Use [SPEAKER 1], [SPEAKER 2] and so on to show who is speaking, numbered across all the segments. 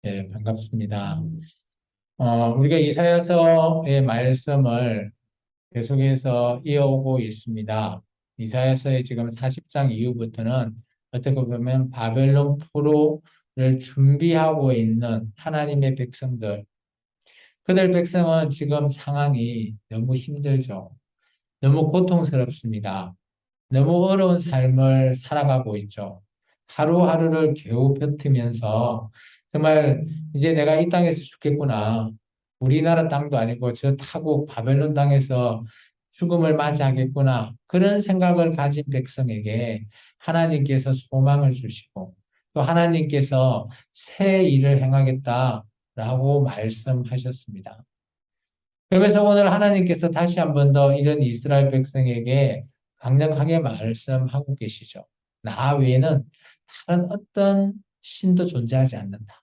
[SPEAKER 1] 예, 반갑습니다. 우리가 이사야서의 말씀을 계속해서 이어오고 있습니다. 이사야서의 지금 40장 이후부터는 어떻게 보면 바벨론 포로를 준비하고 있는 하나님의 백성들, 그들 백성은 지금 상황이 너무 힘들죠. 너무 고통스럽습니다. 너무 어려운 삶을 살아가고 있죠. 하루하루를 겨우 버티면서 정말 이제 내가 이 땅에서 죽겠구나. 우리나라 땅도 아니고 저 타국 바벨론 땅에서 죽음을 맞이하겠구나. 그런 생각을 가진 백성에게 하나님께서 소망을 주시고 또 하나님께서 새 일을 행하겠다라고 말씀하셨습니다. 그러면서 오늘 하나님께서 다시 한 번 더 이런 이스라엘 백성에게 강력하게 말씀하고 계시죠. 나 외에는 다른 어떤 신도 존재하지 않는다.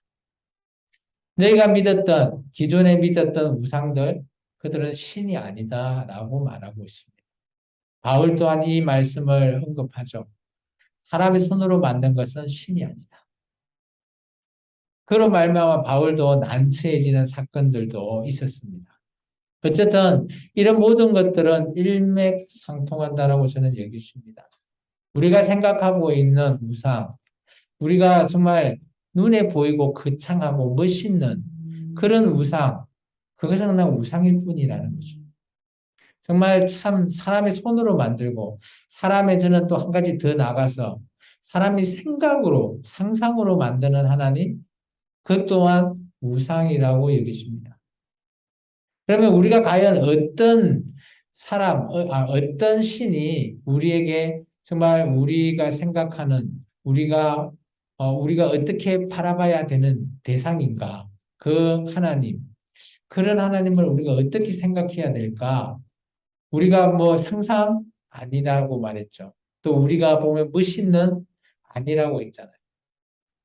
[SPEAKER 1] 너희가 믿었던, 기존에 믿었던 우상들, 그들은 신이 아니다라고 말하고 있습니다. 바울 또한 이 말씀을 언급하죠. 사람의 손으로 만든 것은 신이 아니다. 그로 말미암아 바울도 난처해지는 사건들도 있었습니다. 어쨌든 이런 모든 것들은 일맥상통한다라고 저는 여기십니다. 우리가 생각하고 있는 우상, 우리가 정말 눈에 보이고 거창하고 멋있는 그런 우상, 그것은 그냥 우상일 뿐이라는 거죠. 정말 참 사람의 손으로 만들고 사람의 저는 또 한 가지 더 나가서 사람이 생각으로 상상으로 만드는 하나님, 그 또한 우상이라고 여기십니다. 그러면 우리가 과연 어떤 어떤 신이 우리에게 정말 우리가 생각하는, 우리가 어떻게 바라봐야 되는 대상인가? 그 하나님, 그런 하나님을 우리가 어떻게 생각해야 될까? 우리가 뭐 상상 아니라고 말했죠. 또 우리가 보면 멋있는 아니라고 했잖아요.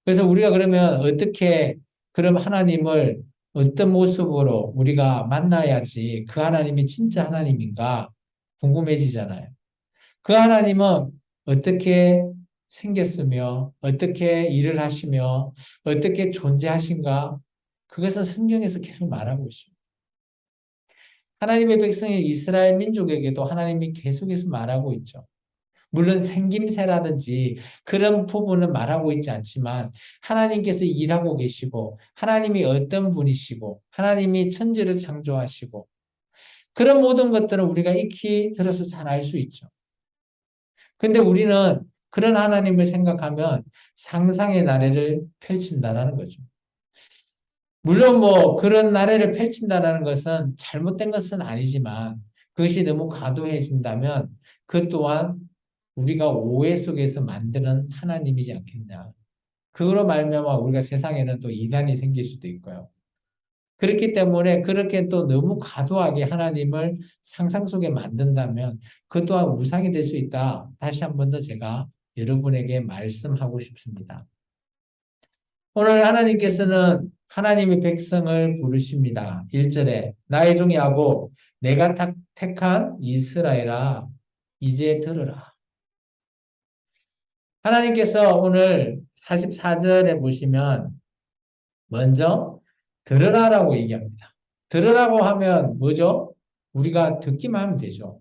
[SPEAKER 1] 그래서 우리가 그러면 어떻게 그럼 하나님을 어떤 모습으로 우리가 만나야지 그 하나님이 진짜 하나님인가 궁금해지잖아요. 그 하나님은 어떻게 생겼으며 어떻게 일을 하시며 어떻게 존재하신가 그것은 성경에서 계속 말하고 있습니다. 하나님의 백성인 이스라엘 민족에게도 하나님이 계속해서 말하고 있죠. 물론 생김새라든지 그런 부분은 말하고 있지 않지만 하나님께서 일하고 계시고 하나님이 어떤 분이시고 하나님이 천지를 창조하시고 그런 모든 것들은 우리가 익히 들어서 잘 알 수 있죠. 근데 우리는 그런 하나님을 생각하면 상상의 나래를 펼친다라는 거죠. 물론 뭐 그런 나래를 펼친다라는 것은 잘못된 것은 아니지만 그것이 너무 과도해진다면 그 또한 우리가 오해 속에서 만드는 하나님이지 않겠냐. 그로 말미암아 우리가 세상에는 또 이단이 생길 수도 있고요. 그렇기 때문에 그렇게 또 너무 과도하게 하나님을 상상 속에 만든다면 그 또한 우상이 될 수 있다. 다시 한 번 더 제가 여러분에게 말씀하고 싶습니다. 오늘 하나님께서는 하나님의 백성을 부르십니다. 1절에 나의 종이 하고 내가 택한 이스라엘아 이제 들으라. 하나님께서 오늘 44절에 보시면 먼저 들으라라고 얘기합니다. 들으라고 하면 뭐죠? 우리가 듣기만 하면 되죠.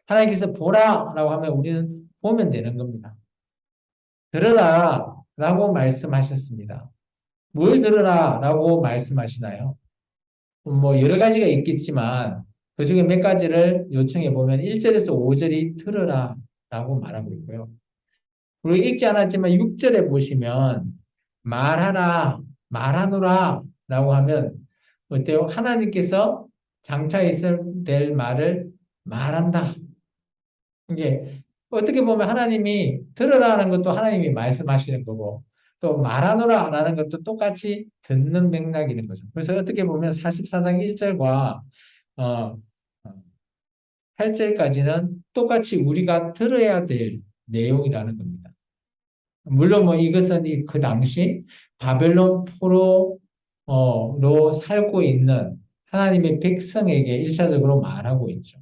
[SPEAKER 1] 하나님께서 보라라고 하면 우리는 보면 되는 겁니다. 들으라라고 말씀하셨습니다. 뭘 들으라라고 말씀하시나요? 뭐 여러 가지가 있겠지만 그 중에 몇 가지를 요청해 보면 1절에서 5절이 들으라라고 말하고 있고요. 그리고 읽지 않았지만 6절에 보시면 말하라, 말하노라 라고 하면 어때요? 하나님께서 장차 있을 될 말을 말한다. 이게 어떻게 보면 하나님이 들으라는 것도 하나님이 말씀하시는 거고 또 말하노라 라는 것도 똑같이 듣는 맥락이 거죠. 그래서 어떻게 보면 44장 1절과 어, 8절까지는 똑같이 우리가 들어야 될 내용이라는 겁니다. 물론 뭐 이것은 그 당시 바벨론 포로로 살고 있는 하나님의 백성에게 일차적으로 말하고 있죠.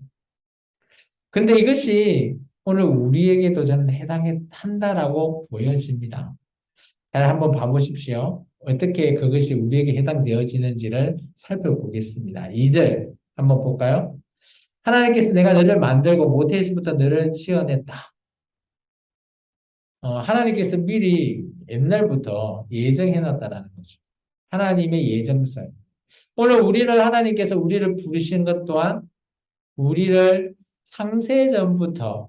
[SPEAKER 1] 근데 이것이 오늘 우리에게도 저는 해당한다라고 보여집니다. 잘 한번 봐보십시오. 어떻게 그것이 우리에게 해당되어지는지를 살펴보겠습니다. 2절 한번 볼까요? 하나님께서 내가 너를 만들고 모태에서부터 너를 지어냈다. 하나님께서 미리 옛날부터 예정해놨다라는 거죠. 하나님의 예정설. 오늘 하나님께서 우리를 부르신 것 또한 우리를 창세전부터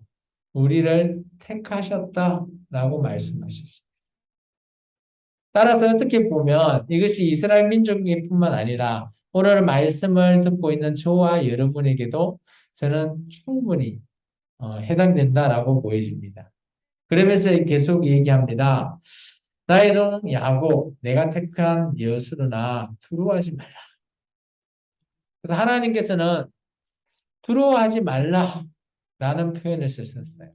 [SPEAKER 1] 우리를 택하셨다라고 말씀하셨습니다. 따라서 어떻게 보면 이것이 이스라엘 민족뿐만 아니라 오늘 말씀을 듣고 있는 저와 여러분에게도 저는 충분히 해당된다라고 보여집니다. 그러면서 계속 얘기합니다. 나의 종 야곱, 내가 택한 여수르나 두려워하지 말라. 그래서 하나님께서는 두려워하지 말라라는 표현을 쓰셨어요.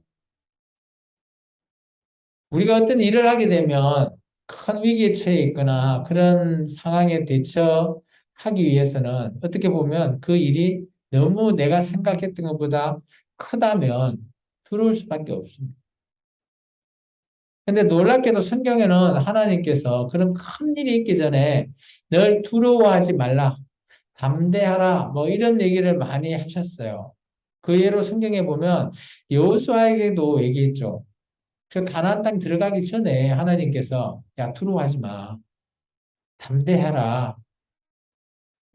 [SPEAKER 1] 우리가 어떤 일을 하게 되면 큰 위기에 처해 있거나 그런 상황에 대처하기 위해서는 어떻게 보면 그 일이 너무 내가 생각했던 것보다 크다면 두려울 수밖에 없습니다. 근데 놀랍게도 성경에는 하나님께서 그런 큰 일이 있기 전에 널 두려워하지 말라, 담대하라, 뭐 이런 얘기를 많이 하셨어요. 그 예로 성경에 보면 여호수아에게도 얘기했죠. 그 가나안 땅 들어가기 전에 하나님께서 야 두려워하지 마. 담대하라.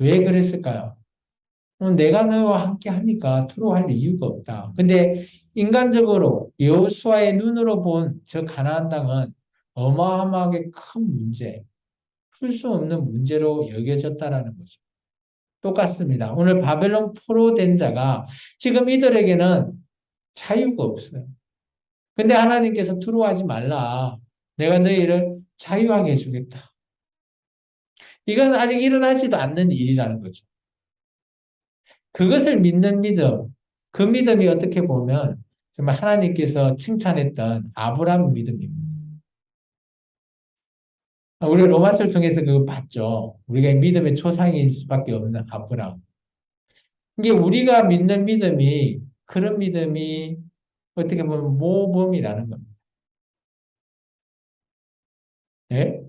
[SPEAKER 1] 왜 그랬을까요? 내가 너와 함께 하니까 두려워할 이유가 없다. 근데 인간적으로 여호수아의 눈으로 본 저 가나안 땅은 어마어마하게 큰 문제, 풀 수 없는 문제로 여겨졌다라는 거죠. 똑같습니다. 오늘 바벨론 포로된 자가 지금 이들에게는 자유가 없어요. 근데 하나님께서 두려워하지 말라. 내가 너희를 자유하게 해주겠다. 이건 아직 일어나지도 않는 일이라는 거죠. 그것을 믿는 믿음, 그 믿음이 어떻게 보면 정말 하나님께서 칭찬했던 아브라함 믿음입니다. 우리 로마서를 통해서 그거 봤죠. 우리가 믿음의 초상일 수밖에 없는 아브라함. 이게 우리가 믿는 믿음이 그런 믿음이 어떻게 보면 모범이라는 겁니다. 네?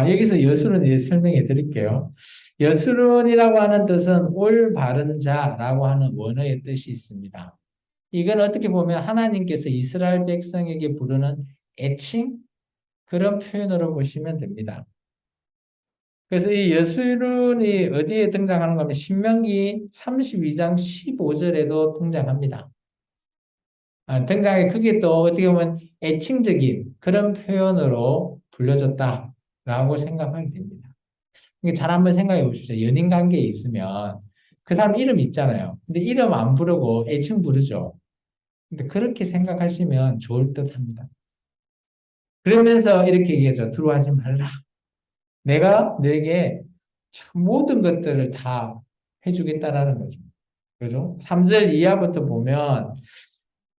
[SPEAKER 1] 여기서 여술은 이제 설명해 드릴게요. 여술은이라고 하는 뜻은 올바른 자라고 하는 원어의 뜻이 있습니다. 이건 어떻게 보면 하나님께서 이스라엘 백성에게 부르는 애칭? 그런 표현으로 보시면 됩니다. 그래서 이 여술은이 어디에 등장하는 거면 신명기 32장 15절에도 등장합니다. 등장해 그게 또 어떻게 보면 애칭적인 그런 표현으로 불려졌다라고 생각하게 됩니다. 잘 한번 생각해 보십시오. 연인 관계에 있으면 그 사람 이름 있잖아요. 근데 이름 안 부르고 애칭 부르죠. 근데 그렇게 생각하시면 좋을 듯 합니다. 그러면서 이렇게 얘기하죠. 두려워하지 말라. 내가 너에게 모든 것들을 다 해주겠다라는 거죠. 그죠? 3절 이하부터 보면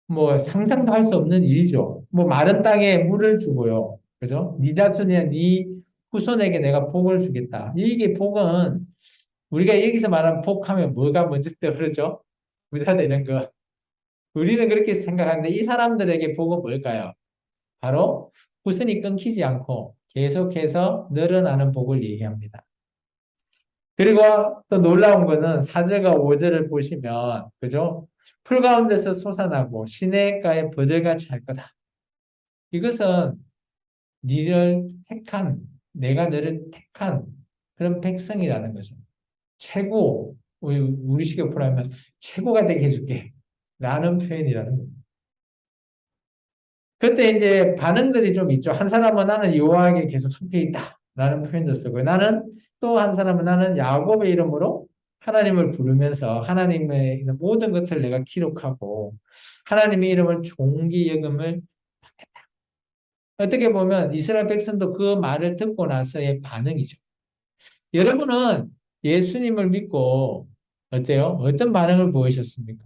[SPEAKER 1] 뭐 상상도 할 수 없는 일이죠. 뭐 마른 땅에 물을 주고요. 그죠? 네 자손이나 네 후손에게 내가 복을 주겠다. 이게 복은 우리가 여기서 말하는 복하면 뭐가 먼저 떠오르죠? 부자 되는 거. 우리는 그렇게 생각하는데 이 사람들에게 복은 뭘까요? 바로 후손이 끊기지 않고 계속해서 늘어나는 복을 얘기합니다. 그리고 또 놀라운 거는 4절과 5절을 보시면 그죠? 풀 가운데서 솟아나고 시냇가에 버들같이 할 거다. 이것은 니를 택한 내가 너를 택한 그런 백성이라는 거죠. 최고 우리 식으로 표현하면 최고가 되게 해줄게 라는 표현이라는 거예요. 그때 이제 반응들이 좀 있죠. 한 사람은 나는 여호와에게 계속 속해 있다 라는 표현도 쓰고 나는 또 한 사람은 나는 야곱의 이름으로 하나님을 부르면서 하나님의 있는 모든 것을 내가 기록하고 하나님의 이름을 존귀 여김을 받겠다. 어떻게 보면 이스라엘 백성도 그 말을 듣고 나서의 반응이죠. 여러분은 예수님을 믿고 어때요? 어떤 반응을 보이셨습니까?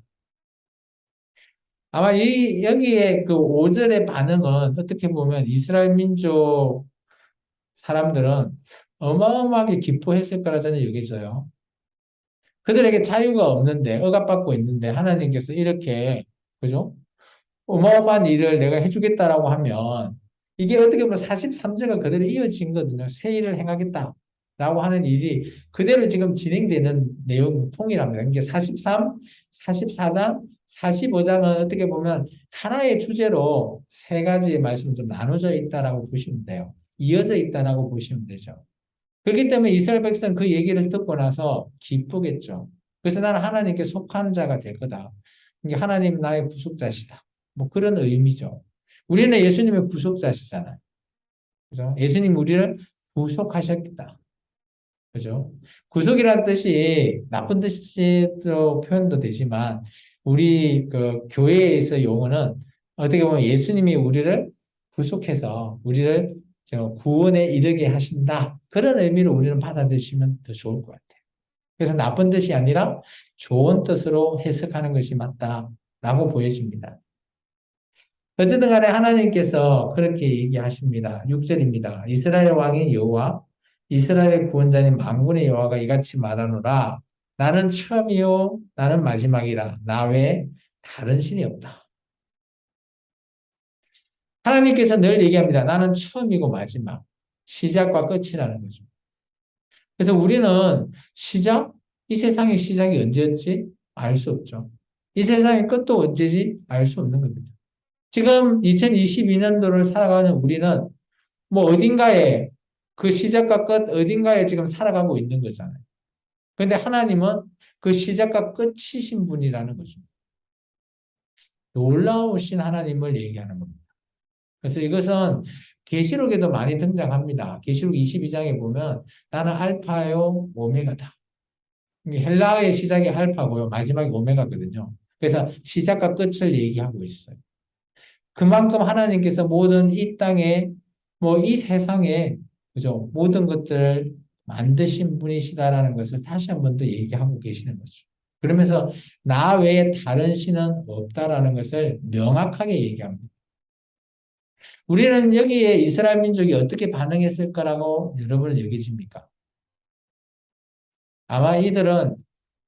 [SPEAKER 1] 아마 여기에 그 5절의 반응은 어떻게 보면 이스라엘 민족 사람들은 어마어마하게 기뻐했을 거라 저는 여기서요. 그들에게 자유가 없는데, 억압받고 있는데, 하나님께서 이렇게, 그죠? 어마어마한 일을 내가 해주겠다라고 하면, 이게 어떻게 보면 43절과 그대로 이어진 거거든요. 새 일을 행하겠다. 라고 하는 일이 그대로 지금 진행되는 내용 통일합니다. 이게 43, 44장, 45장은 어떻게 보면 하나의 주제로 세 가지의 말씀이 좀 나눠져 있다라고 보시면 돼요. 이어져 있다라고 보시면 되죠. 그렇기 때문에 이스라엘 백성 그 얘기를 듣고 나서 기쁘겠죠. 그래서 나는 하나님께 속한 자가 될 거다. 이게 하나님 나의 구속자시다. 뭐 그런 의미죠. 우리는 예수님의 구속자시잖아요. 그죠? 예수님 우리를 구속하셨다. 그죠? 구속이라는 뜻이 나쁜 뜻으로 표현도 되지만 우리 그 교회에서 용어는 어떻게 보면 예수님이 우리를 구속해서 우리를 저 구원에 이르게 하신다. 그런 의미로 우리는 받아들이시면 더 좋을 것 같아요. 그래서 나쁜 뜻이 아니라 좋은 뜻으로 해석하는 것이 맞다라고 보여집니다. 어쨌든 간에 하나님께서 그렇게 얘기하십니다. 6절입니다. 이스라엘 왕인 여호와 이스라엘의 구원자님 만군의 여호와가 이같이 말하노라. 나는 처음이요 나는 마지막이라. 나 외에 다른 신이 없다. 하나님께서 늘 얘기합니다. 나는 처음이고 마지막. 시작과 끝이라는 거죠. 그래서 우리는 시작? 이 세상의 시작이 언제였지? 알 수 없죠. 이 세상의 끝도 언제지? 알 수 없는 겁니다. 지금 2022년도를 살아가는 우리는 뭐 어딘가에 그 시작과 끝 어딘가에 지금 살아가고 있는 거잖아요. 그런데 하나님은 그 시작과 끝이신 분이라는 거죠. 놀라우신 하나님을 얘기하는 겁니다. 그래서 이것은 계시록에도 많이 등장합니다. 계시록 22장에 보면 나는 알파요 오메가다. 이게 헬라어의 시작이 알파고요. 마지막이 오메가거든요. 그래서 시작과 끝을 얘기하고 있어요. 그만큼 하나님께서 모든 이 땅에 뭐 이 세상에 그죠? 모든 것들을 만드신 분이시다라는 것을 다시 한 번 더 얘기하고 계시는 거죠. 그러면서 나 외에 다른 신은 없다라는 것을 명확하게 얘기합니다. 우리는 여기에 이스라엘 민족이 어떻게 반응했을 거라고 여러분은 여기십니까? 아마 이들은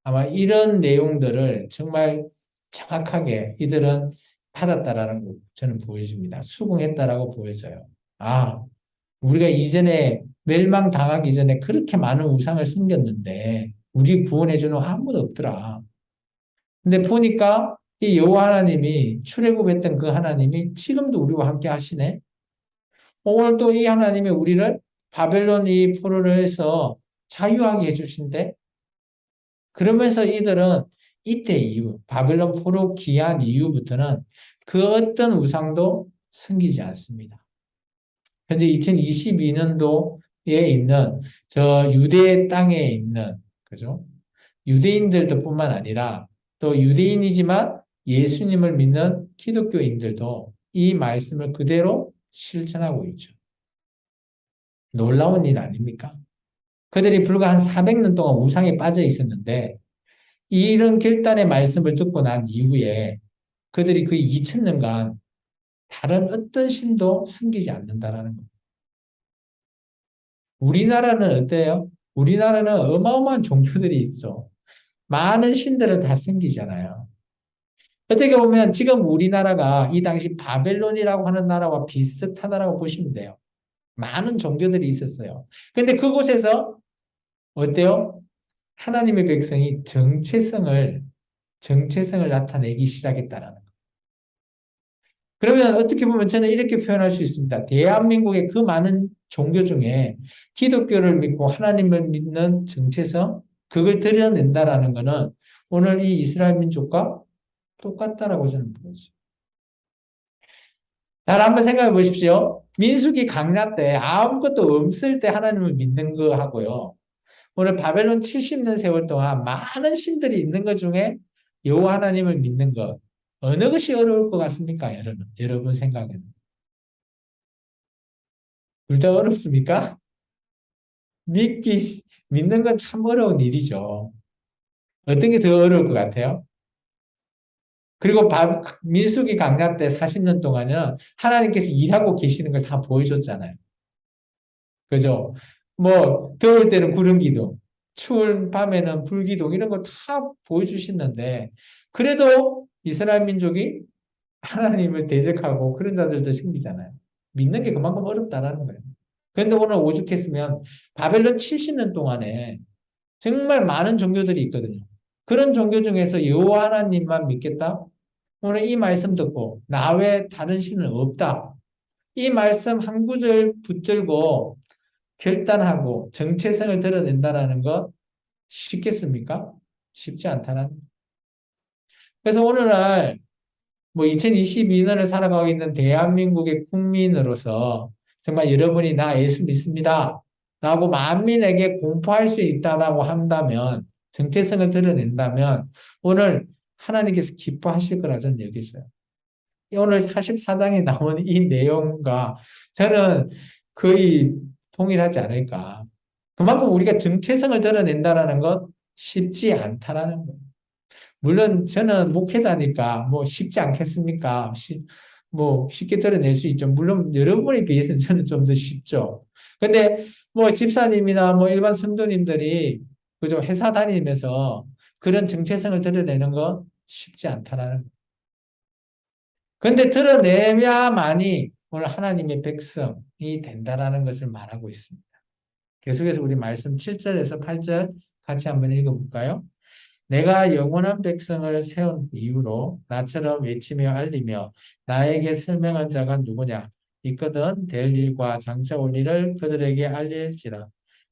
[SPEAKER 1] 아마 이런 내용들을 정말 정확하게 이들은 받았다라는 거 저는 보여집니다. 수긍했다라고 보여져요. 아, 우리가 이전에 멸망당하기 전에 그렇게 많은 우상을 섬겼는데 우리 구원해주는 아무도 없더라. 근데 보니까 이 여호와 하나님이 출애굽했던 그 하나님이 지금도 우리와 함께 하시네. 오늘 또 이 하나님이 우리를 바벨론 이 포로를 해서 자유하게 해주신대. 그러면서 이들은 이때 이후 바벨론 포로 귀환 이후부터는 그 어떤 우상도 섬기지 않습니다. 현재 2022년도에 있는 저 유대 땅에 있는 그죠? 유대인들도 뿐만 아니라 또 유대인이지만 예수님을 믿는 기독교인들도 이 말씀을 그대로 실천하고 있죠. 놀라운 일 아닙니까? 그들이 불과 한 400년 동안 우상에 빠져 있었는데 이런 결단의 말씀을 듣고 난 이후에 그들이 그 2000년간 다른 어떤 신도 섬기지 않는다라는 겁니다. 우리나라는 어때요? 우리나라는 어마어마한 종교들이 있어. 많은 신들을 다 섬기잖아요. 어떻게 보면 지금 우리나라가 이 당시 바벨론이라고 하는 나라와 비슷하다라고 보시면 돼요. 많은 종교들이 있었어요. 근데 그곳에서 어때요? 하나님의 백성이 정체성을 나타내기 시작했다라는 거예요. 그러면 어떻게 보면 저는 이렇게 표현할 수 있습니다. 대한민국의 그 많은 종교 중에 기독교를 믿고 하나님을 믿는 정체성, 그걸 드러낸다라는 것은 오늘 이 이스라엘 민족과 똑같다라고 저는 보여요. 잘 한번 생각해 보십시오. 민수기 강야 때 아무것도 없을 때 하나님을 믿는 거 하고요. 오늘 바벨론 70년 세월 동안 많은 신들이 있는 것 중에 여호와 하나님을 믿는 것 어느 것이 어려울 것 같습니까? 여러분 생각에는 둘 다 어렵습니까? 믿기 믿는 건 참 어려운 일이죠. 어떤 게 더 어려울 것 같아요? 그리고 민수기 강야 때 40년 동안은 하나님께서 일하고 계시는 걸 다 보여줬잖아요. 그죠? 뭐 더울 때는 구름 기둥, 추운 밤에는 불 기둥 이런 거 다 보여주시는데 그래도 이스라엘 민족이 하나님을 대적하고 그런 자들도 생기잖아요. 믿는 게 그만큼 어렵다라는 거예요. 그런데 오늘 오죽했으면 바벨론 70년 동안에 정말 많은 종교들이 있거든요. 그런 종교 중에서 여호와 하나님만 믿겠다? 오늘 이 말씀 듣고 나 외에 다른 신은 없다. 이 말씀 한 구절 붙들고 결단하고 정체성을 드러낸다라는 것 쉽겠습니까? 쉽지 않다는. 그래서 오늘날 뭐 2022년을 살아가고 있는 대한민국의 국민으로서 정말 여러분이 나 예수 믿습니다. 라고 만민에게 공포할 수 있다라고 한다면 정체성을 드러낸다면 오늘 하나님께서 기뻐하실 거라 저는 여기있어요. 오늘 44장에 나온 이 내용과 저는 거의 동일하지 않을까. 그만큼 우리가 정체성을 드러낸다라는 것 쉽지 않다라는 거예요. 물론 저는 목회자니까 뭐 쉽지 않겠습니까? 뭐 쉽게 드러낼 수 있죠. 물론 여러분에 비해서는 저는 좀 더 쉽죠. 근데 뭐 집사님이나 뭐 일반 성도님들이 그죠? 회사 다니면서 그런 정체성을 드러내는 거 쉽지 않다라는 거예요. 근데 드러내야만이 오늘 하나님의 백성이 된다라는 것을 말하고 있습니다. 계속해서 우리 말씀 7절에서 8절 같이 한번 읽어볼까요? 내가 영원한 백성을 세운 이유로 나처럼 외치며 알리며 나에게 설명한 자가 누구냐? 있거든 될 일과 장차 올 일을 그들에게 알릴지라.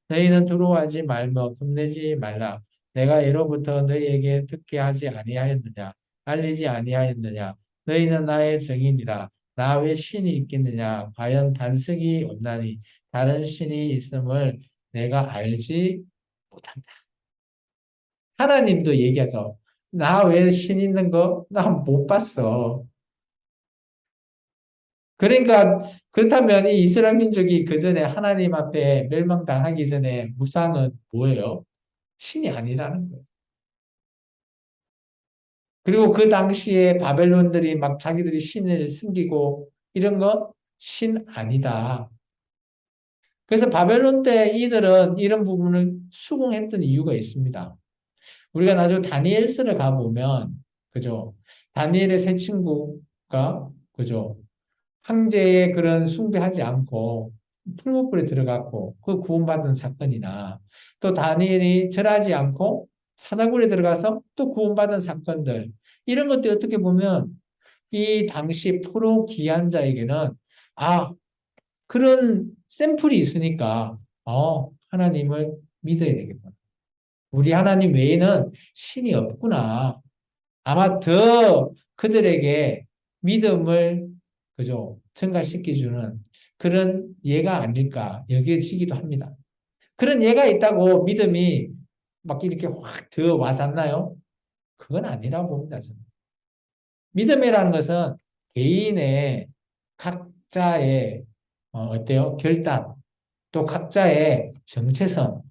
[SPEAKER 1] 너희는 두려워하지 말며 겁내지 말라. 내가 예로부터 너희에게 듣게 하지 아니하였느냐? 알리지 아니하였느냐? 너희는 나의 증인이라. 나 외 신이 있겠느냐? 과연 반석이 없나니 다른 신이 있음을 내가 알지 못한다. 하나님도 얘기하죠. 나 왜 신 있는 거? 나 못 봤어. 그러니까 그렇다면 이 이스라엘 민족이 그 전에 하나님 앞에 멸망당하기 전에 무상은 뭐예요? 신이 아니라는 거예요. 그리고 그 당시에 바벨론들이 막 자기들이 신을 숨기고 이런 거 신 아니다. 그래서 바벨론 때 이들은 이런 부분을 수긍했던 이유가 있습니다. 우리가 나중에 다니엘서를 가보면, 그죠? 다니엘의 세 친구가, 그죠? 황제의 그런 숭배하지 않고 풀무불에 들어갔고 그 구원받은 사건이나 또 다니엘이 절하지 않고 사자굴에 들어가서 또 구원받은 사건들 이런 것들 어떻게 보면 이 당시 포로 기한자에게는 아 그런 샘플이 있으니까 하나님을 믿어야 되겠구나. 우리 하나님 외에는 신이 없구나. 아마 더 그들에게 믿음을 그죠 증가시켜주는 그런 예가 아닐까 여겨지기도 합니다. 그런 예가 있다고 믿음이 막 이렇게 확 더 와닿나요? 그건 아니라고 봅니다. 저는. 믿음이라는 것은 개인의 각자의 어때요? 결단 또 각자의 정체성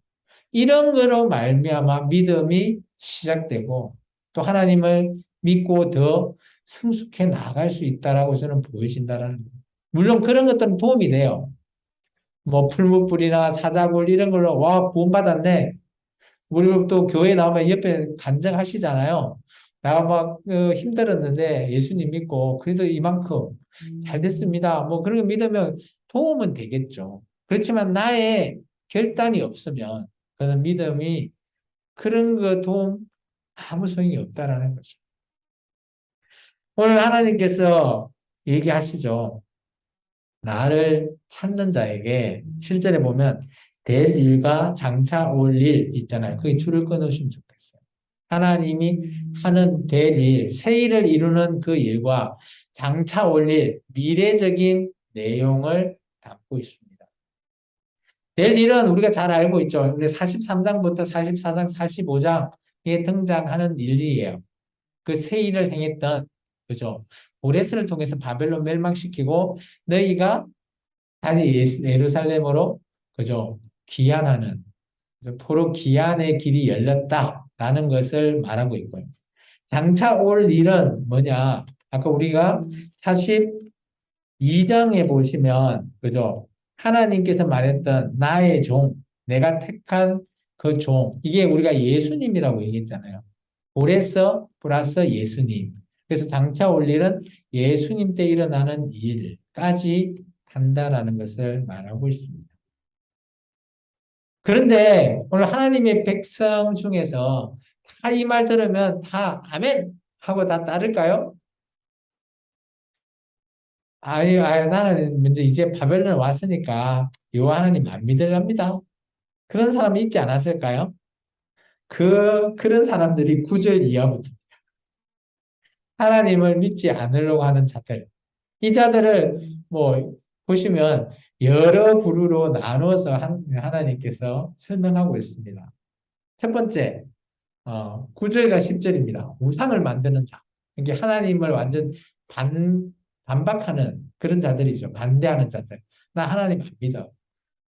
[SPEAKER 1] 이런 거로 말미암아 믿음이 시작되고 또 하나님을 믿고 더 성숙해 나갈 수 있다라고 저는 보여진다라는 거예요. 물론 그런 것들은 도움이 돼요. 뭐 풀무불이나 사자굴 이런 걸로 와 구원받았네. 우리 또 교회 나오면 옆에 간증하시잖아요. 내가 막 힘들었는데 예수님 믿고 그래도 이만큼 잘 됐습니다. 뭐 그런 거 믿으면 도움은 되겠죠. 그렇지만 나의 결단이 없으면 그는 믿음이 그런 거 도움 아무 소용이 없다라는 거죠. 오늘 하나님께서 얘기하시죠. 나를 찾는 자에게 실제로 보면 될 일과 장차 올 일 있잖아요. 그게 줄을 끊으시면 좋겠어요. 하나님이 하는 될 일, 새 일을 이루는 그 일과 장차 올 일, 미래적인 내용을 담고 있습니다. 될 일은 우리가 잘 알고 있죠. 우리 43장부터 44장, 45장에 등장하는 일이에요. 그 새 일을 행했던, 그죠? 고레스를 통해서 바벨론 멸망시키고 너희가 다시 예루살렘으로, 그죠? 귀환하는, 포로 귀환의 길이 열렸다라는 것을 말하고 있고요. 장차 올 일은 뭐냐? 아까 우리가 42장에 보시면, 그죠? 하나님께서 말했던 나의 종, 내가 택한 그 종, 이게 우리가 예수님이라고 얘기했잖아요. 고레서 플러스 예수님. 그래서 장차 올 일은 예수님 때 일어나는 일까지 한다라는 것을 말하고 있습니다. 그런데 오늘 하나님의 백성 중에서 다 이 말 들으면 다 아멘 하고 다 따를까요? 아니, 나는 먼저 이제 바벨론 왔으니까 요 하나님 안 믿으랍니다. 그런 사람이 있지 않았을까요? 그런 사람들이 9절 이하부터 하나님을 믿지 않으려고 하는 자들. 이 자들을 뭐 보시면 여러 부류로 나누어서 하나님께서 설명하고 있습니다. 첫 번째, 9절과 10절입니다. 우상을 만드는 자. 이게 하나님을 완전 반박하는 그런 자들이죠. 반대하는 자들. 나 하나님 안 믿어.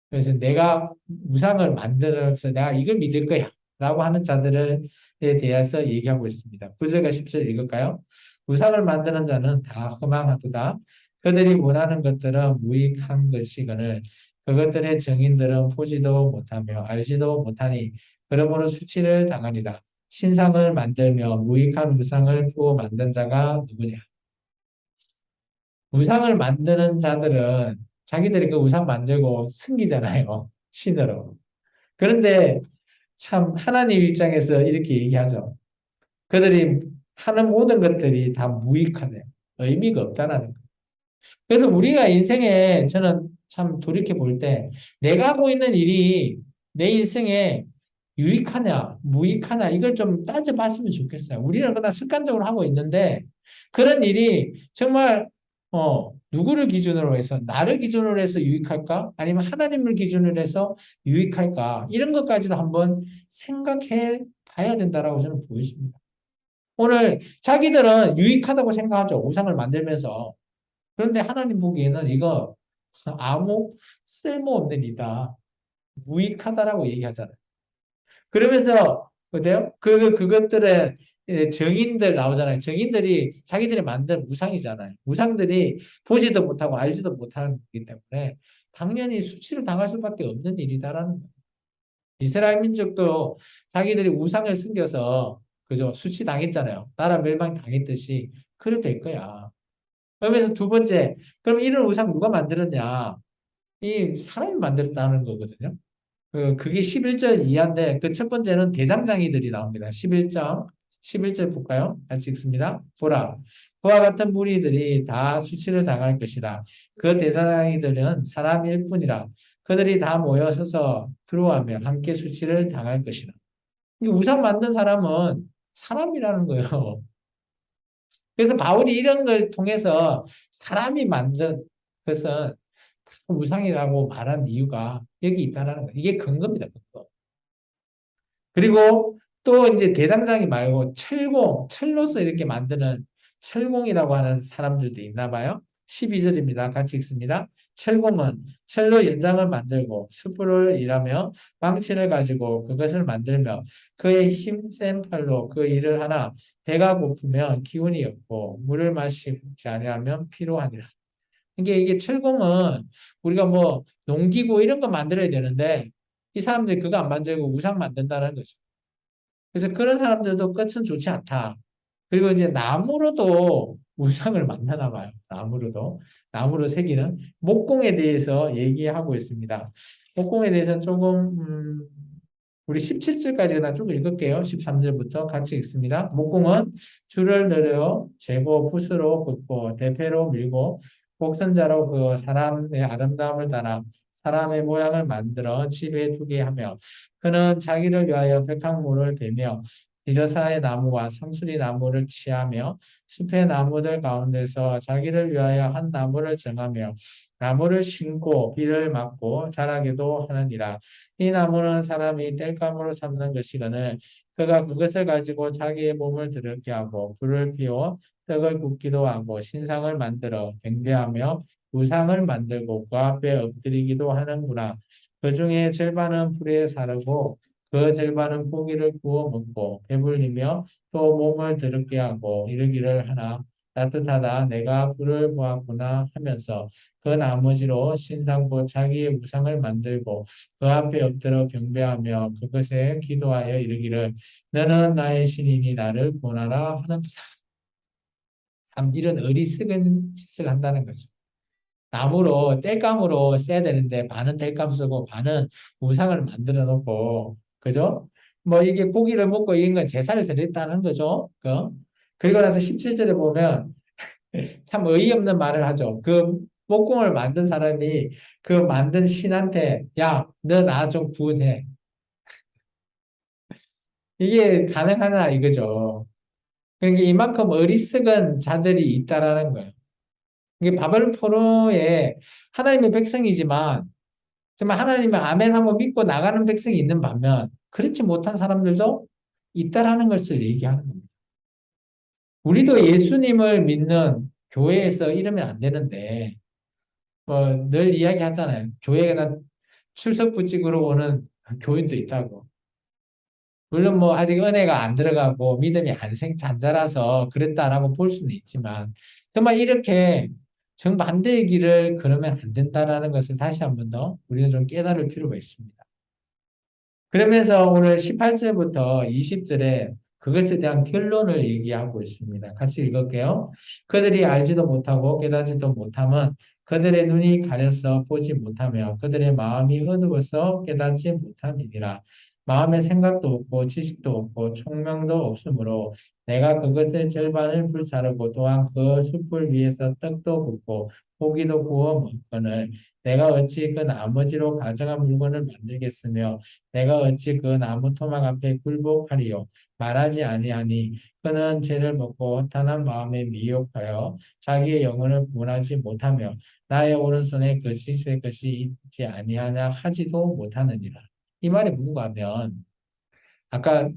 [SPEAKER 1] 그래서 내가 우상을 만들어서 내가 이걸 믿을 거야. 라고 하는 자들에 대해서 얘기하고 있습니다. 9절과 10절 읽을까요? 우상을 만드는 자는 다 허망하도다. 그들이 원하는 것들은 무익한 것이거늘 그것들의 증인들은 보지도 못하며 알지도 못하니 그러므로 수치를 당하니라. 신상을 만들며 무익한 우상을 구워 만든 자가 누구냐? 우상을 만드는 자들은 자기들이 그 우상 만들고 숨기잖아요. 신으로. 그런데 참 하나님 입장에서 이렇게 얘기하죠. 그들이 하는 모든 것들이 다 무익하네. 의미가 없다는 거예요. 그래서 우리가 인생에 저는 참 돌이켜 볼 때 내가 하고 있는 일이 내 인생에 유익하냐, 무익하냐 이걸 좀 따져봤으면 좋겠어요. 우리는 그냥 습관적으로 하고 있는데 그런 일이 정말 누구를 기준으로 해서 나를 기준으로 해서 유익할까? 아니면 하나님을 기준으로 해서 유익할까? 이런 것까지도 한번 생각해 봐야 된다라고 저는 보여집니다. 오늘 자기들은 유익하다고 생각하죠. 우상을 만들면서. 그런데 하나님 보기에는 이거 아무 쓸모없는 일이다. 무익하다라고 얘기하잖아요. 그러면서 어때요? 그것들의 정인들 나오잖아요. 정인들이 자기들이 만든 우상이잖아요. 우상들이 보지도 못하고 알지도 못하는 거기 때문에 당연히 수치를 당할 수밖에 없는 일이다라는 거예요. 이스라엘 민족도 자기들이 우상을 숨겨서 그죠? 수치 당했잖아요. 나라 멸망 당했듯이 그래 될 거야. 그러면서 두 번째, 그럼 이런 우상 누가 만들었냐? 이 사람이 만들었다는 거거든요. 그게 11절 이하인데 그 첫 번째는 대장장이들이 나옵니다. 11절 볼까요? 같이 읽습니다. 보라, 그와 같은 무리들이 다 수치를 당할 것이라. 그 대장장이들은 사람일 뿐이라. 그들이 다 모여서서 들어와며 함께 수치를 당할 것이라. 이 우상 만든 사람은 사람이라는 거예요. 그래서 바울이 이런 걸 통해서 사람이 만든 것은 우상이라고 말한 이유가 여기 있다는 거예요. 이게 근거입니다. 근거. 그리고 또 이제 대장장이 말고 철로서 이렇게 만드는 철공이라고 하는 사람들도 있나 봐요. 12절입니다. 같이 읽습니다. 철공은 철로 연장을 만들고 숯불을 일하며 망치를 가지고 그것을 만들며 그의 힘센 팔로 그 일을 하나 배가 고프면 기운이 없고 물을 마시지 아니하면 피로하니라. 이게 철공은 우리가 뭐 농기구 이런 거 만들어야 되는데 이 사람들이 그거 안 만들고 우상 만든다는 거죠. 그래서 그런 사람들도 끝은 좋지 않다. 그리고 이제 나무로도 우상을 만나나 봐요. 나무로도. 나무로 새기는 목공에 대해서 얘기하고 있습니다. 목공에 대해서는 조금, 우리 17절까지 그냥 쭉 읽을게요. 13절부터 같이 읽습니다. 목공은 줄을 늘려 재고 붓으로 긋고 대패로 밀고 곡선자로 그 사람의 아름다움을 따라 사람의 모양을 만들어 집에 두게 하며 그는 자기를 위하여 백향물을 베며 디러사의 나무와 상수리 나무를 취하며 숲의 나무들 가운데서 자기를 위하여 한 나무를 정하며 나무를 심고 비를 맞고 자라게도 하느니라. 이 나무는 사람이 땔감으로 삼는 것이거늘 그가 그것을 가지고 자기의 몸을 드럽게 하고 불을 피워 떡을 굽기도 하고 신상을 만들어 경배하며 우상을 만들고 그 앞에 엎드리기도 하는구나. 그 중에 절반은 불에 사르고 그 절반은 고기를 구워 먹고 배불리며 또 몸을 더럽게 하고 이르기를 하나 따뜻하다 내가 불을 보았구나 하면서 그 나머지로 신상고 자기의 우상을 만들고 그 앞에 엎드려 경배하며 그것에 기도하여 이르기를 너는 나의 신이니 나를 구원하라 하는 참 이런 어리석은 짓을 한다는 거죠. 나무로 땔감으로 써야 되는데 반은 땔감 쓰고 반은 우상을 만들어 놓고 그죠? 뭐 이게 고기를 먹고 이런 건 제사를 드렸다는 거죠. 그리고 나서 17절에 보면 참 어이없는 말을 하죠. 그 목공을 만든 사람이 그 만든 신한테 야, 너 나 좀 구원해. 이게 가능하나 이거죠. 그러니까 이만큼 어리석은 자들이 있다라는 거예요. 이게 바벨 포로에 하나님의 백성이지만 정말 하나님의 아멘 하고 믿고 나가는 백성이 있는 반면 그렇지 못한 사람들도 있다라는 것을 얘기하는 겁니다. 우리도 예수님을 믿는 교회에서 이러면 안 되는데 늘 이야기하잖아요. 교회나 출석부직으로 오는 교인도 있다고. 물론 뭐 아직 은혜가 안 들어가고 믿음이 안 자라서 그랬다라고 볼 수는 있지만 정말 이렇게 정반대의 길을 걸으면 안 된다라는 것을 다시 한번 더 우리는 좀 깨달을 필요가 있습니다. 그러면서 오늘 18절부터 20절에 그것에 대한 결론을 얘기하고 있습니다. 같이 읽을게요. 그들이 알지도 못하고 깨닫지도 못함은 그들의 눈이 가려서 보지 못하며 그들의 마음이 어두워서 깨닫지 못함이니라. 마음의 생각도 없고 지식도 없고 총명도 없으므로 내가 그것의 절반을 불사르고 또한 그 숯불 위에서 떡도 굽고 고기도 구워 먹거늘 내가 어찌 그 나머지로 가져간 물건을 만들겠으며 내가 어찌 그 나무 토막 앞에 굴복하리요. 말하지 아니하니 그는 죄를 먹고 허탄한 마음에 미혹하여 자기의 영혼을 구원하지 못하며 나의 오른손에 거짓의 것이 있지 아니하냐 하지도 못하느니라. 이 말이 뭔가 하면 아까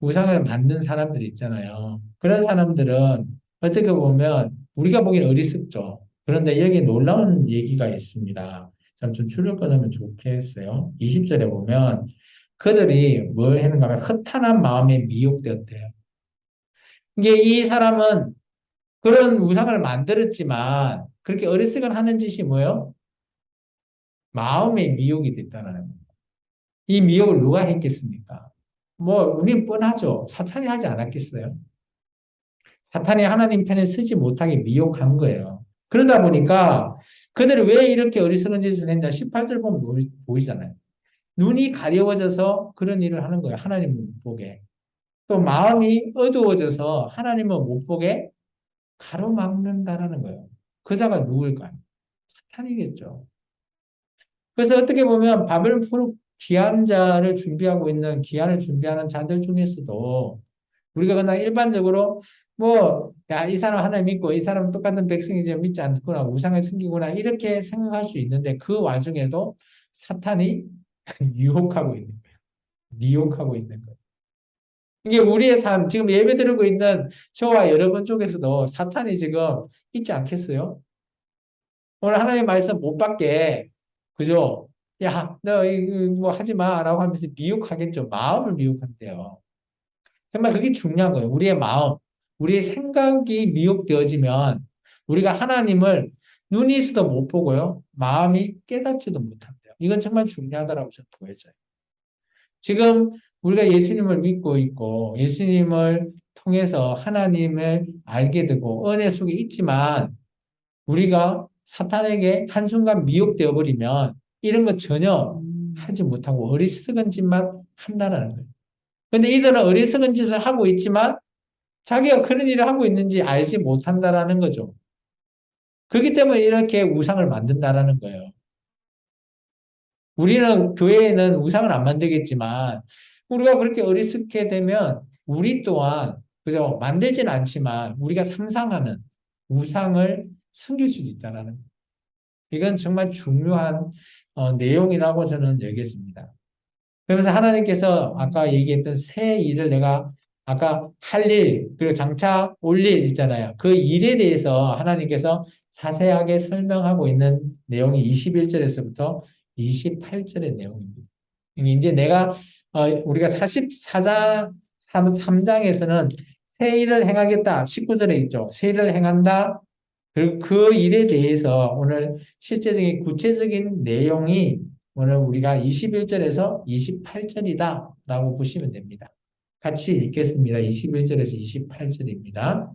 [SPEAKER 1] 우상을 만든 사람들 있잖아요. 그런 사람들은 어떻게 보면 우리가 보기엔 어리석죠. 그런데 여기 놀라운 얘기가 있습니다. 좀 줄을 끊으면 좋겠어요. 20절에 보면 그들이 뭘 했는가 하면 허탄한 마음에 미혹되었대요. 이게 이 사람은 그런 우상을 만들었지만 그렇게 어리석은 하는 짓이 뭐예요? 마음의 미혹이 됐다는 거예요. 이 미혹을 누가 했겠습니까? 뭐 우리는 뻔하죠. 사탄이 하지 않았겠어요? 사탄이 하나님 편에 서지 못하게 미혹한 거예요. 그러다 보니까 그들이 왜 이렇게 어리석은 짓을 했냐? 18절 보면 보이잖아요. 눈이 가려워져서 그런 일을 하는 거예요. 하나님을 못 보게. 또 마음이 어두워져서 하나님을 못 보게 가로막는다라는 거예요. 그자가 누굴까요? 사탄이겠죠. 그래서 어떻게 보면 바벨 포로 기한자를 준비하고 있는 기한을 준비하는 자들 중에서도 우리가 그냥 일반적으로 뭐, 야, 이 사람 하나님 믿고 이 사람 똑같은 백성이지 믿지 않구나, 우상을 숨기구나, 이렇게 생각할 수 있는데 그 와중에도 사탄이 유혹하고 있는 거예요. 미혹하고 있는 거예요. 이게 우리의 삶, 지금 예배 드리고 있는 저와 여러분 쪽에서도 사탄이 지금 있지 않겠어요? 오늘 하나님의 말씀 못 받게, 그죠? 야, 너 이거 뭐 하지 마, 라고 하면서 미혹하겠죠. 마음을 미혹한대요. 정말 그게 중요한 거예요. 우리의 마음, 우리의 생각이 미혹되어지면 우리가 하나님을 눈이서도 못 보고요. 마음이 깨닫지도 못한대요. 이건 정말 중요하다라고 저는 보여져요. 지금 우리가 예수님을 믿고 있고 예수님을 통해서 하나님을 알게 되고 은혜 속에 있지만 우리가 사탄에게 한순간 미혹되어 버리면 이런 거 전혀 하지 못하고 어리석은 짓만 한다는 거예요. 근데 이들은 어리석은 짓을 하고 있지만 자기가 그런 일을 하고 있는지 알지 못한다라는 거죠. 그렇기 때문에 이렇게 우상을 만든다라는 거예요. 우리는 교회에는 우상을 안 만들겠지만 우리가 그렇게 어리석게 되면 우리 또한 그죠? 만들지는 않지만 우리가 상상하는 우상을 섬길 수도 있다라는 거예요. 이건 정말 중요한 내용이라고 저는 여겨집니다. 그러면서 하나님께서 아까 얘기했던 새 일을 내가 아까 할 일, 그리고 장차 올 일 있잖아요. 그 일에 대해서 하나님께서 자세하게 설명하고 있는 내용이 21절에서부터 28절의 내용입니다. 이제 내가, 우리가 44장, 3장에서는 새 일을 행하겠다. 19절에 있죠. 새 일을 행한다. 그리고 그 일에 대해서 오늘 실제적인 구체적인 내용이 오늘 우리가 21절에서 28절이다 라고 보시면 됩니다. 같이 읽겠습니다. 21절에서 28절입니다.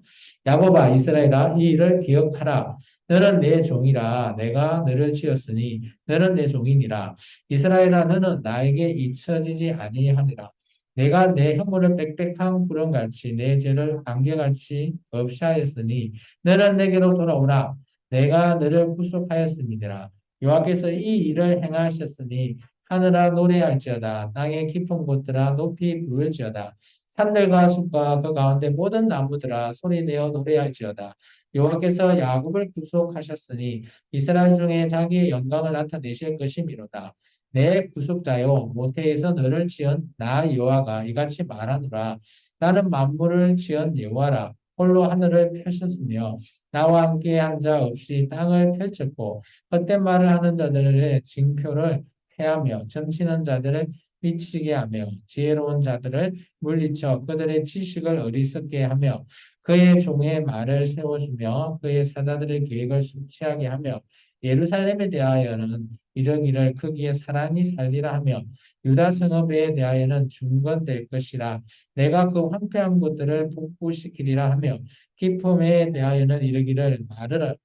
[SPEAKER 1] 야곱아 이스라엘아 이 일을 기억하라. 너는 내 종이라 내가 너를 지었으니 너는 내 종이니라. 이스라엘아 너는 나에게 잊혀지지 아니하니라. 내가 내 혐오를 빽빽한 구름같이 내 죄를 안개같이 없이 하였으니 너는 내게로 돌아오라. 내가 너를 구속하였음이니라. 여호와께서 이 일을 행하셨으니 하늘아 노래할지어다. 땅의 깊은 곳들아 높이 부를지어다. 산들과 숲과 그 가운데 모든 나무들아 소리내어 노래할지어다. 여호와께서 야곱을 구속하셨으니 이스라엘 중에 자기의 영광을 나타내실 것이미로다. 내 구속자여 모태에서 너를 지은 나 여호와가 이같이 말하노라. 나는 만물을 지은 여호와라. 홀로 하늘을 펼쳤으며 나와 함께 한 자 없이 땅을 펼쳤고 헛된 말을 하는 자들의 징표를 해하며 점치는 자들을 미치게 하며 지혜로운 자들을 물리쳐 그들의 지식을 어리석게 하며 그의 종의 말을 세워주며 그의 사자들의 계획을 숙지하게 하며 예루살렘에 대하여는 이르기를 거기에 사람이 살리라 하며 유다 성읍에 대하여는 중건될 것이라 내가 그 황폐한 곳들을 복구시키리라 하며 기품에 대하여는 이르기를 말을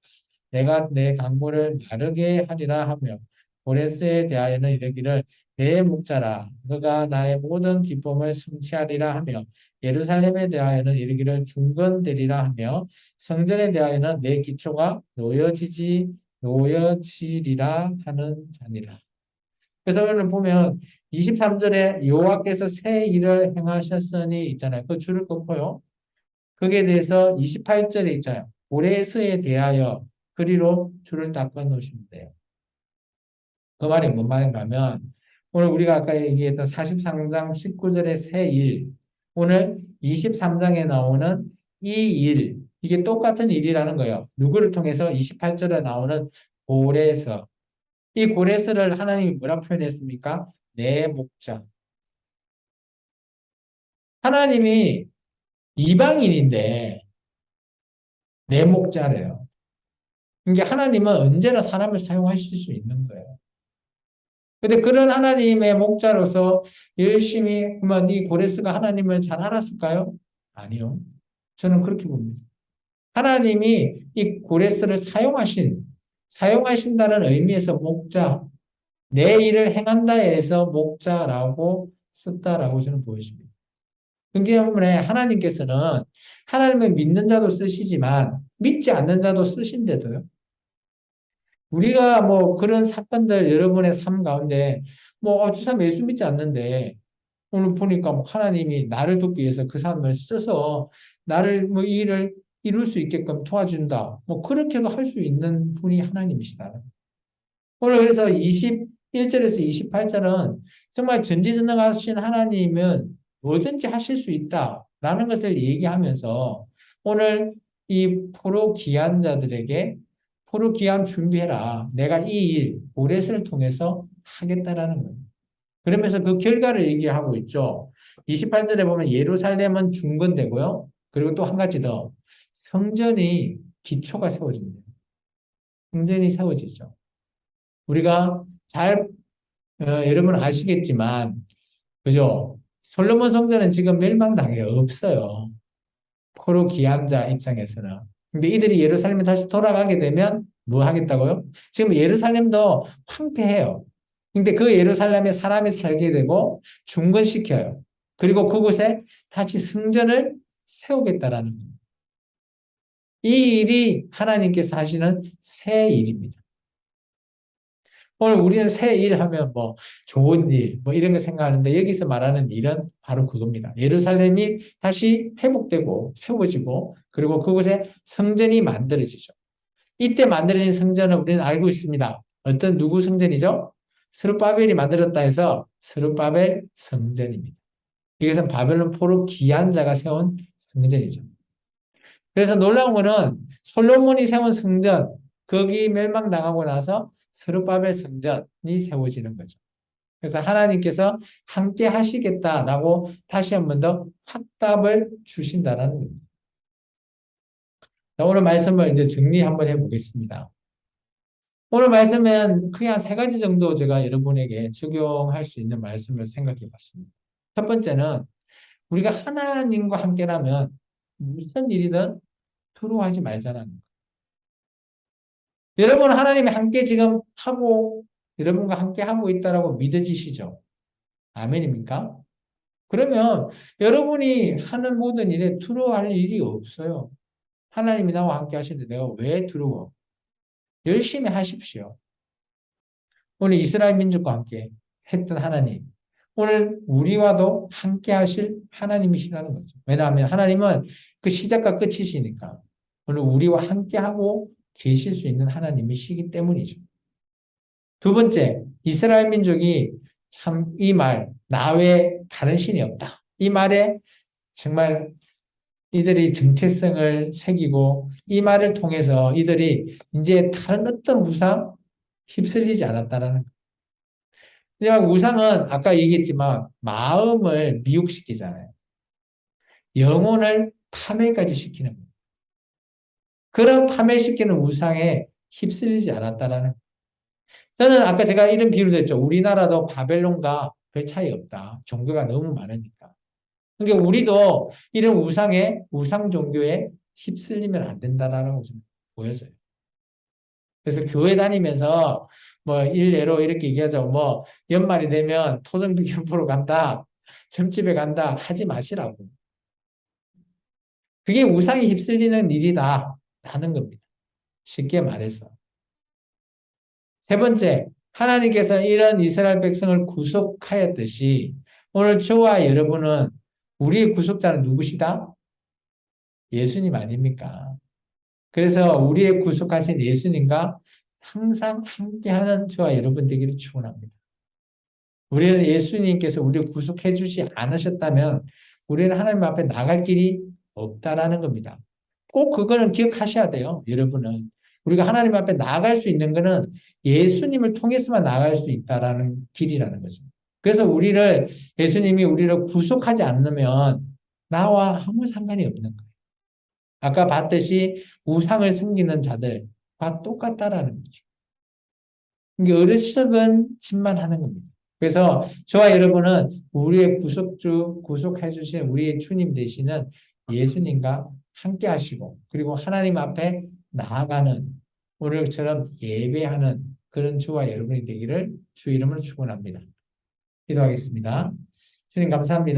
[SPEAKER 1] 내가 내 강물을 마르게 하리라 하며 고레스에 대하여는 이르기를 내 목자라 그가 나의 모든 기쁨을 성취하리라 하며 예루살렘에 대하여는 이르기를 중건되리라 하며 성전에 대하여는 내 기초가 놓여지리라 하는 자니라. 그래서 오늘 보면 23절에 여호와께서 새 일을 행하셨으니 있잖아요. 그 줄을 긋고요. 거기에 대해서 28절에 있잖아요. 고레스에 대하여 그리로 줄을 닦아 놓으시면 돼요. 그 말이 뭔 말인가 하면 오늘 우리가 아까 얘기했던 43장 19절의 새 일, 오늘 23장에 나오는 이 일, 이게 똑같은 일이라는 거예요. 누구를 통해서 28절에 나오는 고레스. 이 고레스를 하나님이 뭐라 표현했습니까? 내 목자. 하나님이 이방인인데 내 목자래요. 이게 하나님은 언제나 사람을 사용하실 수 있는 거예요. 근데 그런 하나님의 목자로서 열심히 그러면 이 고레스가 하나님을 잘 알았을까요? 아니요. 저는 그렇게 봅니다. 하나님이 이 고레스를 사용하신다는 의미에서 목자, 내 일을 행한다에서 목자라고 썼다라고 저는 보여집니다. 그렇기 때문에 하나님께서는 하나님을 믿는 자도 쓰시지만 믿지 않는 자도 쓰신대도요. 우리가 뭐 그런 사건들 여러분의 삶 가운데 저 사람 예수 믿지 않는데 오늘 보니까 뭐 하나님이 나를 돕기 위해서 그 사람을 써서 나를 뭐 이 일을 이룰 수 있게끔 도와준다. 뭐 그렇게도 할 수 있는 분이 하나님이시다. 오늘 그래서 21절에서 28절은 정말 전지전능하신 하나님은 뭐든지 하실 수 있다라는 것을 얘기하면서 오늘 이 포로 귀한 자들에게 포로 귀한 준비해라. 내가 이 일, 오렛을 통해서 하겠다라는 거예요. 그러면서 그 결과를 얘기하고 있죠. 28절에 보면 예루살렘은 중건되고요. 그리고 또 한 가지 더. 성전이 기초가 세워집니다. 성전이 세워지죠. 우리가 여러분 아시겠지만, 그죠? 솔로몬 성전은 지금 멸망당해 없어요. 포로 기한자 입장에서는. 근데 이들이 예루살렘에 다시 돌아가게 되면 뭐 하겠다고요? 지금 예루살렘도 황폐해요. 근데 그 예루살렘에 사람이 살게 되고 중건시켜요. 그리고 그곳에 다시 성전을 세우겠다라는 거예요. 이 일이 하나님께서 하시는 새 일입니다. 오늘 우리는 새 일 하면 뭐 좋은 일, 뭐 이런 거 생각하는데 여기서 말하는 일은 바로 그겁니다. 예루살렘이 다시 회복되고 세워지고 그리고 그곳에 성전이 만들어지죠. 이때 만들어진 성전은 우리는 알고 있습니다. 어떤 누구 성전이죠? 스룹바벨이 만들었다 해서 스룹바벨 성전입니다. 이것은 바벨론 포로 귀한 자가 세운 성전이죠. 그래서 놀라운 거는 솔로몬이 세운 성전, 거기 멸망당하고 나서 스룹바벨 성전이 세워지는 거죠. 그래서 하나님께서 함께 하시겠다라고 다시 한 번 더 확답을 주신다는 겁니다. 자, 오늘 말씀을 이제 정리 한번 해보겠습니다. 오늘 말씀은 크게 한 세 가지 정도 제가 여러분에게 적용할 수 있는 말씀을 생각해 봤습니다. 첫 번째는 우리가 하나님과 함께라면 무슨 일이든 두려워하지 말자는 거예요. 여러분 하나님이 함께 지금 하고 여러분과 함께 하고 있다라고 믿어지시죠? 아멘입니까? 그러면 여러분이 하는 모든 일에 두려워할 일이 없어요. 하나님이 나와 함께 하시는데 내가 왜 두려워? 열심히 하십시오. 오늘 이스라엘 민족과 함께 했던 하나님. 오늘 우리와도 함께 하실 하나님이시라는 거죠. 왜냐하면 하나님은 그 시작과 끝이시니까. 오늘 우리와 함께 하고 계실 수 있는 하나님이시기 때문이죠. 두 번째, 이스라엘 민족이 참 이 말, 나 외에 다른 신이 없다. 이 말에 정말 이들이 정체성을 새기고 이 말을 통해서 이들이 이제 다른 어떤 우상 휩쓸리지 않았다라는 하지만 우상은 아까 얘기했지만 마음을 미혹시키잖아요. 영혼을 파멸까지 시키는 거예요. 그런 파멸시키는 우상에 휩쓸리지 않았다라는 저는 아까 제가 이런 비유를 드렸죠. 우리나라도 바벨론과 별 차이 없다. 종교가 너무 많으니까. 그러니까 우리도 이런 우상 종교에 휩쓸리면 안 된다라는 것을 보여줘요. 그래서 교회 다니면서 뭐 일례로 이렇게 얘기하죠. 뭐 연말이 되면 토종비 캠프로 간다. 점집에 간다. 하지 마시라고. 그게 우상이 휩쓸리는 일이다. 라는 겁니다. 쉽게 말해서. 세 번째, 하나님께서 이런 이스라엘 백성을 구속하였듯이 오늘 저와 여러분은 우리의 구속자는 누구시다? 예수님 아닙니까? 그래서 우리의 구속하신 예수님과 항상 함께하는 저와 여러분 되기를 축원합니다. 우리는 예수님께서 우리를 구속해 주지 않으셨다면 우리는 하나님 앞에 나갈 길이 없다라는 겁니다. 꼭 그거는 기억하셔야 돼요. 여러분은. 우리가 하나님 앞에 나아갈 수 있는 것은 예수님을 통해서만 나아갈 수 있다라는 길이라는 거죠. 그래서 예수님이 우리를 구속하지 않으면 나와 아무 상관이 없는 거예요. 아까 봤듯이 우상을 섬기는 자들과 똑같다라는 거죠. 이게 어리석은 짓만 하는 겁니다. 그래서 저와 여러분은 우리의 구속해 주신 우리의 주님 되시는 예수님과 함께 하시고, 그리고 하나님 앞에 나아가는, 오늘처럼 예배하는 그런 저와 여러분이 되기를 주 이름으로 축원합니다. 기도하겠습니다. 주님 감사합니다.